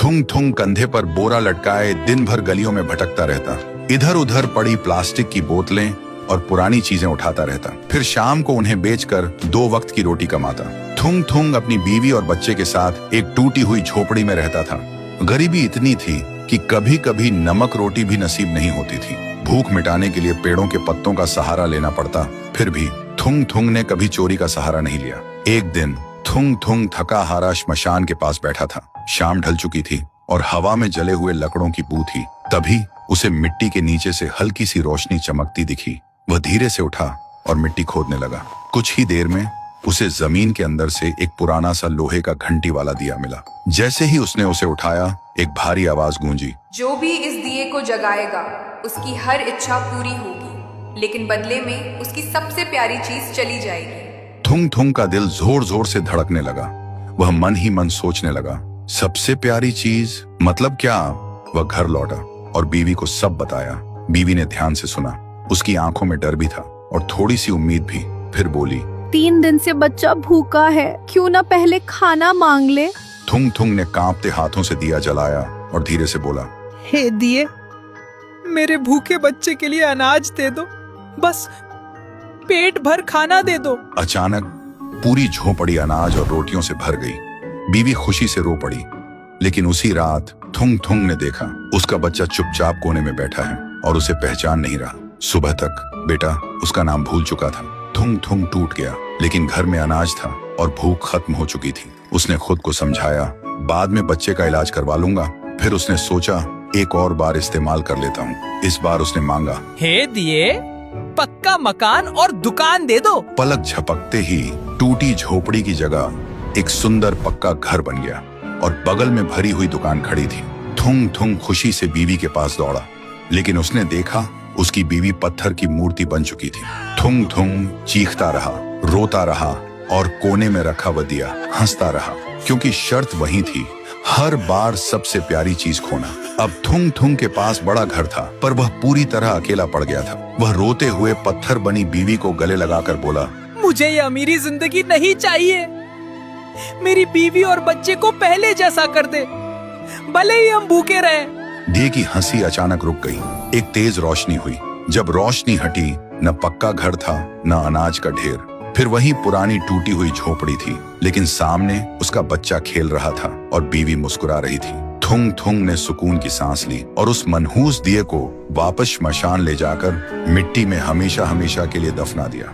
थुंग थुंग कंधे पर बोरा लटकाए दिन भर गलियों में भटकता रहता। इधर उधर पड़ी प्लास्टिक की बोतलें और पुरानी चीजें उठाता रहता। फिर शाम को उन्हें बेचकर 2 वक्त की रोटी कमाता। थुंग थुंग अपनी बीवी और बच्चे के साथ एक टूटी हुई झोपड़ी में रहता था। गरीबी इतनी थी कि कभी कभी नमक रोटी भी नसीब नहीं होती थी। भूख मिटाने के लिए पेड़ों के पत्तों का सहारा लेना पड़ता। फिर भी थुंग थुंग ने कभी चोरी का सहारा नहीं लिया। एक दिन थुंग थुंग थका हारा श्मशान के पास बैठा था। शाम ढल चुकी थी और हवा में जले हुए लकड़ों की बू थी। तभी उसे मिट्टी के नीचे से हल्की सी रोशनी चमकती दिखी। वह धीरे से उठा और मिट्टी खोदने लगा। कुछ ही देर में उसे जमीन के अंदर से एक पुराना सा लोहे का घंटी वाला दिया मिला। जैसे ही उसने उसे उठाया, एक भारी आवाज गूंजी, जो भी इस दिए को जगाएगा उसकी हर इच्छा पूरी होगी, लेकिन बदले में उसकी सबसे प्यारी चीज चली जाएगी। थुंग थुंग का दिल जोर जोर से धड़कने लगा। वह मन ही मन सोचने लगा, सबसे प्यारी चीज मतलब क्या? वह घर लौटा और बीवी को सब बताया। बीवी ने ध्यान से सुना। उसकी आंखों में डर भी था और थोड़ी सी उम्मीद भी। फिर बोली, 3 दिन से बच्चा भूखा है, क्यों ना पहले खाना मांग ले। थुंग थुंग ने कांपते हाथों से दिया जलाया और धीरे से बोला, हे दिए, मेरे भूखे बच्चे के लिए अनाज दे दो, बस पेट भर खाना दे दो। अचानक पूरी झोपड़ी अनाज और रोटियों से भर गई। बीवी खुशी से रो पड़ी। लेकिन उसी रात थुंग थुंग ने देखा उसका बच्चा चुपचाप कोने में बैठा है और उसे पहचान नहीं रहा। सुबह तक बेटा उसका नाम भूल चुका था। थुंग थुंग टूट गया, लेकिन घर में अनाज था और भूख खत्म हो चुकी थी। उसने खुद को समझाया, बाद में बच्चे का इलाज करवा लूंगा। फिर उसने सोचा, एक और बार इस्तेमाल कर लेता हूँ। इस बार उसने मांगा, हे दिए, पक्का मकान और दुकान दे दो। पलक झपकते ही टूटी झोपड़ी की जगह एक सुंदर पक्का घर बन गया और बगल में भरी हुई दुकान खड़ी थी। थुंग थुंग खुशी से बीवी के पास दौड़ा, लेकिन उसने देखा उसकी बीवी पत्थर की मूर्ति बन चुकी थी। थुंग थुंग चीखता रहा, रोता रहा और कोने में रखा वह दिया हंसता रहा, क्योंकि शर्त वही थी, हर बार सबसे प्यारी चीज खोना। अब थुंग थुंग के पास बड़ा घर था, पर वह पूरी तरह अकेला पड़ गया था। वह रोते हुए पत्थर बनी बीवी को गले लगाकर बोला, मुझे ये अमीरी जिंदगी नहीं चाहिए। मेरी बीवी और बच्चे को पहले जैसा कर दे, भले ही हम भूखे रहे। दिए की हंसी अचानक रुक गई। एक तेज रोशनी हुई। जब रोशनी हटी, न पक्का घर था न अनाज का ढेर। फिर वही पुरानी टूटी हुई झोपड़ी थी, लेकिन सामने उसका बच्चा खेल रहा था और बीवी मुस्कुरा रही थी। थुंग थुंग ने सुकून की सांस ली और उस मनहूस दिए को वापस श्मशान ले जाकर मिट्टी में हमेशा हमेशा के लिए दफना दिया।